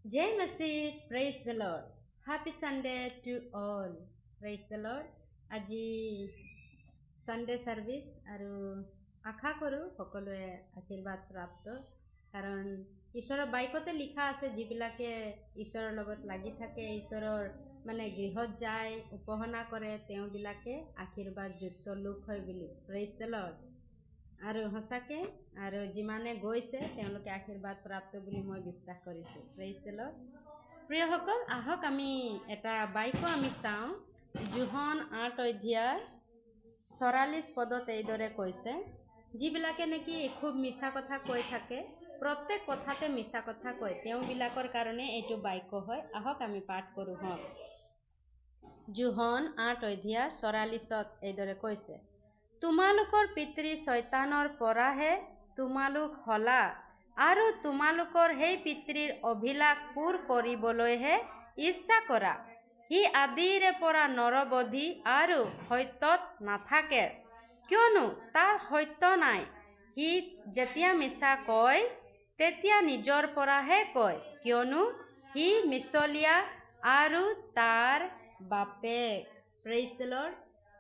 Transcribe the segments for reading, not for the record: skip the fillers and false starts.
Jai Masih, praise the Lord. Happy Sunday to all. Praise the Lord. আজি Sunday service আৰু আশা কৰোঁ সকলোৱে আশীৰ্বাদ প্ৰাপ্ত কাৰণ ঈশ্বৰৰ বাইকতে লিখা আছে যিবিলাকে ঈশ্বৰৰ লগত লাগি থাকে ঈশ্বৰৰ মানে গৃহত যায় উপাসনা কৰে তেওঁবিলাকে আশীৰ্বাদযুক্ত লোক হয় বুলি praise the Lord আৰু সঁচাকে আৰু যিমানে গৈছে তেওঁলোকে আশীৰ্বাদ প্ৰাপ্ত বুলি মই বিশ্বাস কৰিছোঁ praise the Lord প্ৰিয়সকল আহক আমি এটা বাইকো আমি চাওঁ যোহন 8 অধ্যায় 44 পদত এইদৰে কৈছে যিবিলাকে নেকি খুব মিছা কথা কৈ থাকে প্ৰত্যেক কথাতে মিছা কথা কয় তেওঁবিলাকৰ কাৰণে এইটো বাইক হয় আহক আমি পাঠ কৰোঁ হওক যোহন 8 অধ্যায় 44ত এইদৰে কৈছে তোমালোকৰ পিতৃ শয়তানৰ পৰাহে তোমালোক হলা আৰু তোমালোকৰ সেই পিতৃৰ অভিলাষ পূৰ কৰিবলৈহে ইচ্ছা কৰা সি আদিৰে পৰা নৰবধি আৰু সত্যত নাথাকে কিয়নো তাৰ সত্য নাই সি যেতিয়া মিছা কয় তেতিয়া নিজৰ পৰাহে কয় কিয়নো সি মিছলীয়া আৰু তাৰ বাপেক praise the Lord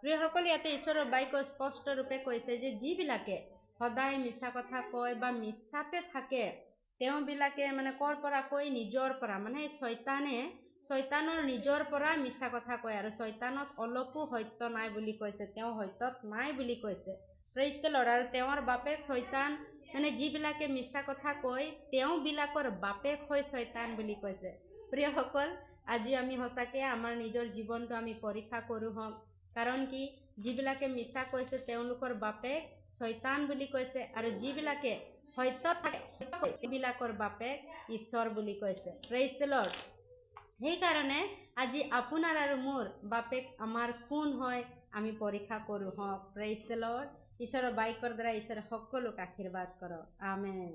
প্ৰিয়সকল ইয়াতে ঈশ্বৰৰ বাইক স্পষ্ট ৰূপে কৈছে যে যিবিলাকে সদায় মিছা কথা কয় বা মিছাতে থাকে তেওঁবিলাকে মানে কৰ পৰা কৈ নিজৰ পৰা মানে শয়তানৰ নিজৰ পৰা মিছা কথা কয় আৰু শয়তানত অলপো সত্য নাই বুলি কৈছে তেওঁ সত্যত নাই বুলি কৈছে praise the Lord আৰু তেওঁৰ বাপেক শয়তান মানে যিবিলাকে মিছা কথা কয় তেওঁবিলাকৰ বাপেক হয় শয়তান বুলি কৈছে প্ৰিয়সকল আজি আমি সঁচাকে আমাৰ নিজৰ জীৱনটো আমি পৰীক্ষা কৰোঁ হওক কাৰণ কি যিবিলাকে মিছা কৈছে তেওঁলোকৰ বাপেক শয়তান বুলি কৈছে আৰু যিবিলাকে সত্য থাকে এইবিলাকৰ বাপেক ঈশ্বৰ বুলি কৈছে praise the Lord সেইকাৰণে আজি আপোনাৰ আৰু মোৰ বাপেক আমাৰ কোন হয় আমি পৰীক্ষা কৰোঁ হওক praise the Lord ঈশ্বৰৰ বাইকৰ দ্বাৰা ঈশ্বৰে সকলোক আশীৰ্বাদ কৰক আমেন